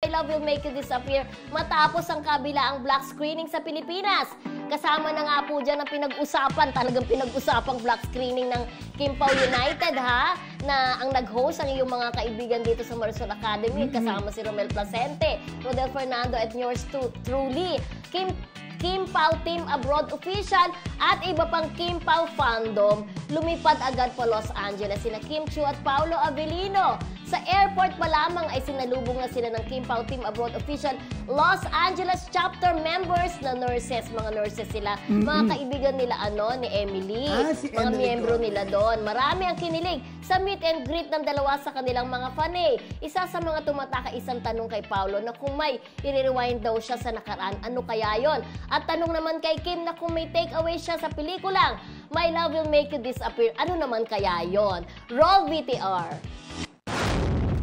Love Will Make You Disappear matapos ang kabilaang black screening sa Pilipinas. Kasama na nga po dyan ang pinag-usapan, talagang pinag-usapang black screening ng Kim Pao United, ha? Na ang nag-host ang iyong mga kaibigan dito sa Marisol Academy, kasama si Romel Placente, Rodel Fernando at yours truly, Kim Pao Team Abroad Official at iba pang Kim Pao fandom, lumipad agad pa Los Angeles sina Kim Chiu at Paolo Avellino. Sa airport pa lamang ay sinalubong na sila ng Kim Pao Team Abroad Official Los Angeles chapter members na nurses, mga nurses sila, mga kaibigan nila ni Emily, mga miyembro nila doon. Marami ang kinilig sa meet and greet ng dalawa sa kanilang mga fanay. Isa sa mga tumataka isang tanong kay Paolo na kung may i-rewind daw siya sa nakaraan, ano kaya yon? At tanong naman kay Kim na kung may take away siya sa pelikulang My Love Will Make You Disappear, ano naman kaya yon? Roll VTR.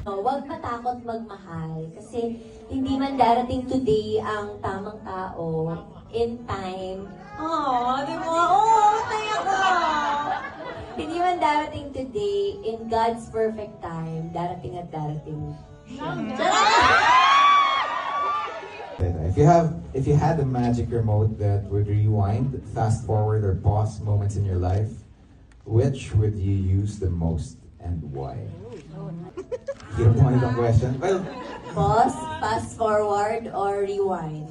Huwag matakot magmahal kasi hindi man darating today ang tamang tao in time. Di ba? Tayo ko! Hindi man darating today in God's perfect time, darating at darating siya. If you had a magic remote that would rewind, fast forward, or pause moments in your life, which would you use the most and why? You don't want the question? Well, Pause, fast forward, or rewind?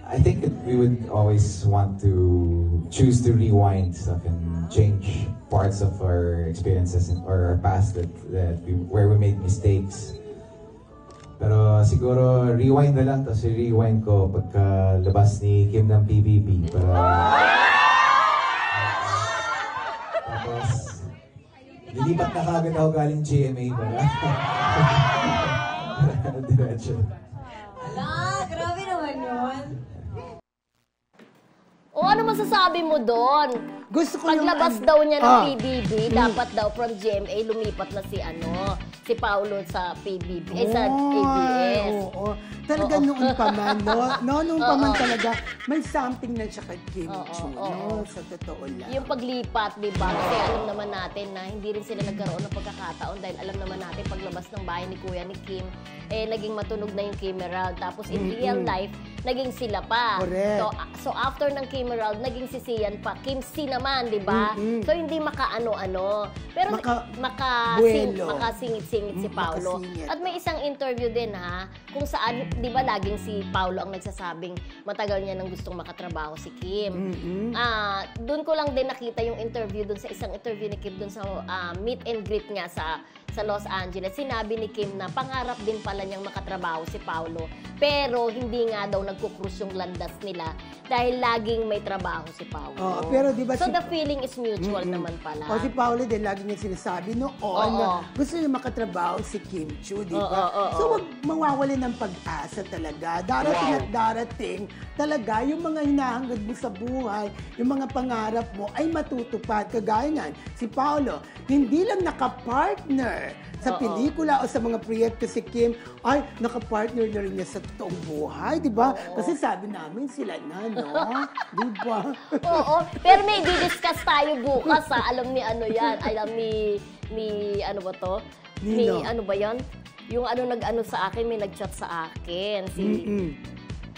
I think we would always want to choose to rewind stuff and change parts of our experiences or our past where we made mistakes. Pero siguro rewind na lang, tapos rewind ko pagka labas ni Kim ng PBB tapos lilipat na kagad ako galing GMA para diretso. Grabe naman yun. O ano masasabi mo doon? Gusto ko paglabas daw niya ng PBB, dapat daw from GMA lumipat na si Paolo sa PBB, sa ABS. Talaga noon pa man, noon pa man talaga, may something na siya kay Kim Chiu, sa totoo lang. Yung paglipat, di ba? Kasi alam naman natin na hindi rin sila nagkaroon ng pagkakataon dahil alam naman natin paglabas ng bahay ni Kuya ni Kim, naging matunog na yung Kim Emerald. Tapos in real life, naging sila pa. Correct. So after ng Kim Emerald, naging si Sian pa. Kim C naman, di ba? So hindi makaano-ano. Pero makasingit-singit si Paolo. At may isang interview din, kung saan, di ba laging si Paolo ang nagsasabing matagal niya nang gustong makatrabaho si Kim. Doon ko lang din nakita yung interview doon sa isang interview ni Kim doon sa meet and greet nga sa Los Angeles. Sinabi ni Kim na pangarap din pala niyang makatrabaho si Paolo. Pero hindi nga daw nagkukrus yung landas nila dahil laging may trabaho si Paolo. Pero diba so the feeling is mutual naman pala. Si Paolo din lagi niya sinasabi noon na gusto niya makatrabaho si Kim Chiu, di ba? So wag mawawala ng pag-asa talaga. Darating at darating talaga yung mga hinahangad mo sa buhay, yung mga pangarap mo ay matutupad. Kagaya nga, si Paolo, hindi lang nakapartner sa pelikula o sa mga proyekto si Kim, ay nakapartner na rin niya sa totoong buhay, di ba? Kasi sabi namin sila na, no? Di ba? Pero may di-discuss tayo bukas, alam ni ano yan, alam ni ano ba to? Ano ba yan? Yung nag-ano sa akin, may nag-chat sa akin.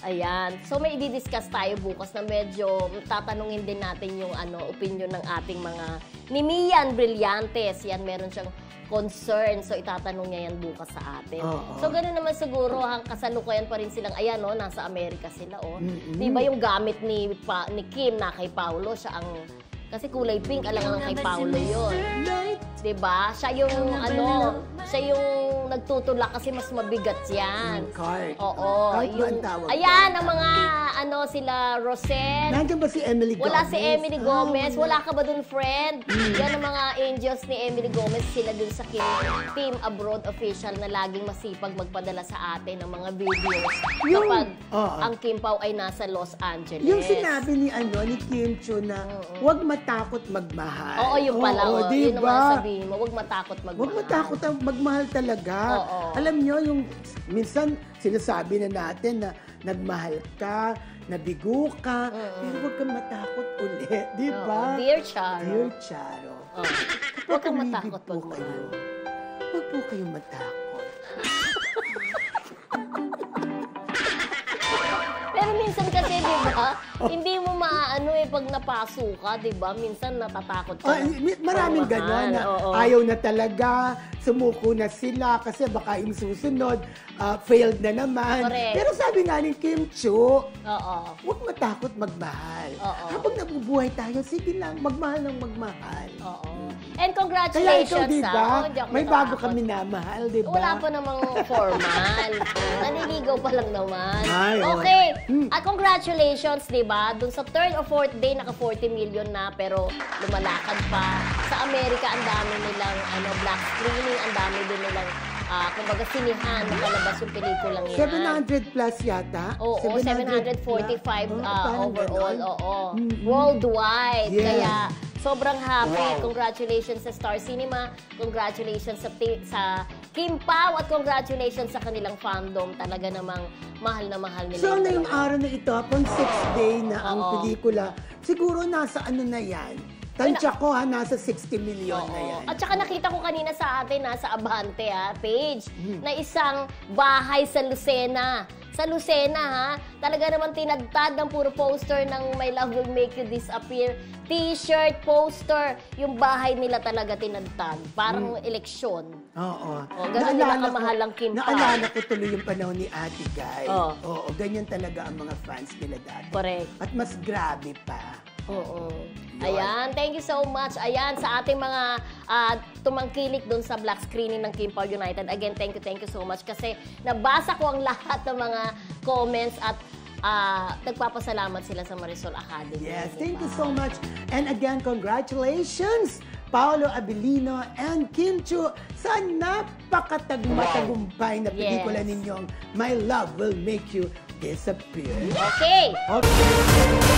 Ayan. So may i-discuss tayo bukas na medyo tatanungin din natin yung opinion ng ating mga ni Mian Brillantes. Yan, meron siyang concern. So itatanong niya yan bukas sa atin. So ganoon naman siguro, kasalukuyan pa rin silang, ayan, nasa Amerika sila, Di ba yung gamit ni Kim na kay Paolo, siya ang, kasi kulay pink, alam nga kay Paolo yun. Diba? Siya yung siya yung nagtutulak kasi mas mabigat yan. Cart. Yung, ayan, ang mga, sila Rosel. Nandiyan ba si Emily Gomez? Wala si Emily Gomez. Wala ka ba dun, friend? Yan ang mga angels ni Emily Gomez. Sila dun sa Team Abroad Official na laging masipag magpadala sa atin ng mga videos kapag ang Kim Pao ay nasa Los Angeles. Yung sinabi ni Kim Chiu na huwag matakot magmahal. Yun pala. Diba? Yun naman sabihin mo, huwag matakot magmahal. Huwag matakot magmahal talaga. Alam nyo, yung minsan sinasabi na natin na nagmahal ka, nabigo ka, pero huwag kang matakot ulit. Di ba? Dear Charo. Dear Charo. Huwag kang matakot magmahal. Huwag po kayong matakot. minsan kasi, di ba, hindi mo maaano pag napaso ka, di ba? Minsan natatakot ka. Maraming gano'n na ayaw na talaga, sumuko na sila kasi baka yung susunod, failed na naman. Correct. Pero sabi nga ni Kim Chiu, Oo. huwag matakot magmahal. Oo. Habang nabubuhay tayo, sige lang, magmahal ng magmahal. Oo. And Kaya congratulations, ikaw, di ba? hindi ako May bago natatakot. kami namahal, di ba? Wala pa namang formal. Naniligaw pa lang naman. Ay, oh. Okay. Congratulations, di ba? Doon sa third or fourth day, naka 40 million na, pero lumalakad pa. Sa Amerika, ang dami nilang black screening, ang dami din nilang kumbaga sinihan, nakalabas yung pelikulang yan. 700 plus yata? Oo, 745 parang overall, ganon. oo. Worldwide. Yes. Kaya sobrang happy. Congratulations sa Star Cinema. Congratulations sa Kim Pao at congratulations sa kanilang fandom. Talaga namang mahal na mahal nila. So, na yung dalawa. araw na ito, upon 6th day na ang Oo. pelikula, siguro nasa ano na yan? Tansya ko nasa 60 million na yan. At saka nakita ko kanina sa atin, sa Abante page, na isang bahay sa Lucena. Sa Lucena, talaga naman tinagtad ng puro poster ng My Love Will Make You Disappear. T-shirt, poster, yung bahay nila talaga tinagtad. Parang eleksyon. Oo. Ganun nila kamahal ang Kim Pao. Naalala ko tuloy yung panahon ni Ate Guy. Oo. Oo, ganyan talaga ang mga fans nila dati. Correct. At mas grabe pa. Oo. Ayan, thank you so much. Ayan, sa ating mga tumangkilik doon sa black screening ng Kim Pao United. Again, thank you so much. Kasi nabasa ko ang lahat ng mga comments at nagpapasalamat sila sa Marisol Academy. Yes, Diba? thank you so much. And again, congratulations, Paolo Abilino and Kim Chiu sa napakatagumpay na pelikula Yes. ninyong My Love Will Make You Disappear. Okay. Okay.